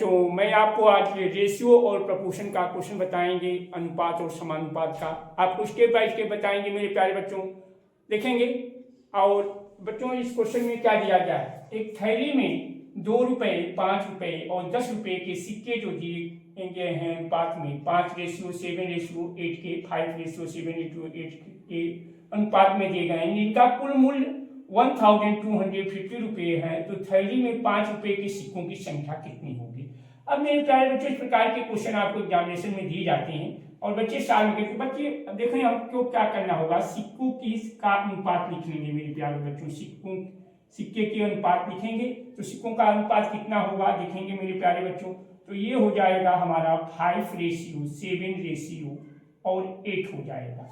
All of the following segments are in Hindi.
बच्चों, मैं आपको आज रेशियो और प्रपोर्शन का क्वेश्चन बताएंगे, अनुपात और समानुपात का। आपको स्टेप बाय स्टेप बताएंगे मेरे प्यारे बच्चों, देखेंगे। और बच्चों इस क्वेश्चन में क्या दिया गया है, एक थैली में 2 रुपये, 5 रुपये और 10 रुपये के सिक्के जो दिए गए हैं अनुपात में 5:7:8 के 5:7:8 के अनुपात में दिए गए हैं, इनका कुल मूल्य 1250 रुपये है, तो थैली में 5 रुपये के सिक्कों की संख्या कितनी होगी। अब मेरे प्यारे बच्चों, इस प्रकार के क्वेश्चन आपको एग्जामिनेशन में दिए जाते हैं और बच्चे साल के, तो बच्चे अब देखें हमको क्या करना होगा, सिक्कों की का अनुपात लिख लेंगे मेरे प्यारे बच्चों। सिक्के के अनुपात लिखेंगे तो सिक्कों का अनुपात कितना होगा देखेंगे मेरे प्यारे बच्चों। तो ये हो जाएगा हमारा 5:7 और 8 हो जाएगा।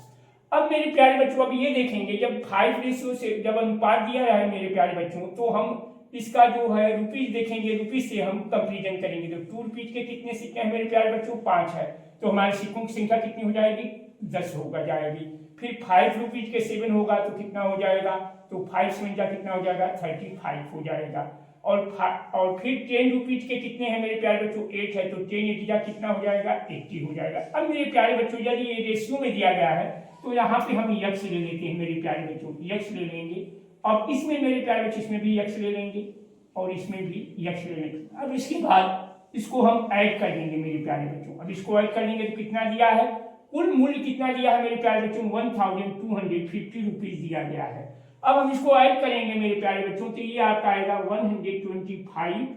अब मेरे प्यारे बच्चों अब ये देखेंगे, जब 5 से जब अनुपात दिया है मेरे प्यारे बच्चों, तो हम इसका जो है रुपीज देखेंगे, रुपीज से हम कंपेरिजन करेंगे। तो 2 रुपीज के कितने सिक्के हैं मेरे प्यारे बच्चों, 5 है, तो हमारे सिक्कों की संख्या कितनी हो जाएगी, 10 होगा जाएगी। फिर 5 रुपीज के 7 होगा तो कितना हो जाएगा, तो 5 7 कितना हो जाएगा, 35 हो जाएगा। और फिर 10 रुपीज के कितने हैं मेरे प्यारे बच्चों, 8 है, तो 10 8 कितना हो जाएगा, 80 हो जाएगा। अब मेरे प्यारे बच्चों, यदि ये रेशियो में दिया गया है तो यहाँ पे हम यक्स ले लेते हैं मेरे प्यारे बच्चों, यक्स ले लेंगे। अब इसमें मेरे प्यारे बच्चों इसमें भी यक्स ले लेंगे और इसमें भी यक्स ले लेंगे। अब इसके बाद इसको हम ऐड कर देंगे मेरे प्यारे बच्चों। अब इसको ऐड कर देंगे तो कितना दिया है, कुल मूल्य कितना दिया है मेरे प्यारे बच्चों, 1250 रुपीज दिया गया है। अब हम इसको ऐड करेंगे मेरे प्यारे बच्चों, तो ये आपका आएगा 125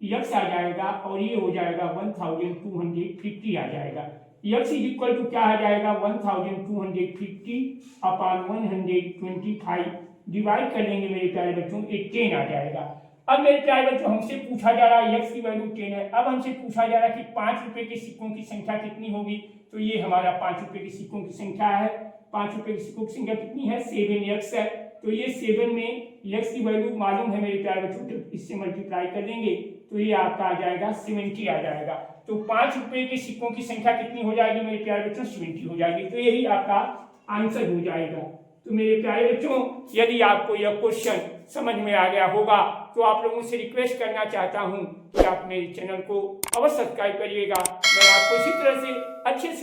यक्स आ जाएगा और ये हो जाएगा 1250 आ जाएगा। यक्स इज इक्वल टू क्या आ जाएगा, 1250 अपॉन 125 डिवाइड कर लेंगे मेरे प्यारे बच्चों, 10 आ जाएगा। अब मेरे प्यारे बच्चों हमसे पूछा जा रहा है यक्स की वैल्यू 10 है। अब हमसे पूछा जा रहा है कि 5 रुपए के सिक्कों की संख्या कितनी होगी, तो ये हमारा 5 रुपए के सिक्कों की संख्या है। 5 रुपए के सिक्कों की संख्या कितनी है, 7 यक्स है, तो ये 7 में यक्स की वैल्यू मालूम है मेरे प्यारे बच्चों, तो इससे मल्टीप्लाई कर देंगे तो ये आपका आ जाएगा 70 आ जाएगा। तो 5 रुपए के सिक्कों की संख्या कितनी हो जाएगी मेरे प्यारे बच्चों, 70 हो जाएगी। तो यही आपका आंसर हो जाएगा। तो मेरे प्यारे बच्चों, यदि आपको यह क्वेश्चन समझ में आ गया होगा तो आप लोगों से रिक्वेस्ट करना चाहता हूं कि आप मेरे चैनल को अवश्य सब्सक्राइब करिएगा। मैं आपको इसी तरह से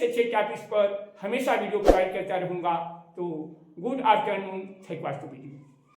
अच्छे टॉपिक्स पर हमेशा वीडियो प्रोवाइड करता रहूंगा। तो गुड आफ्टरनून, थैंक यू।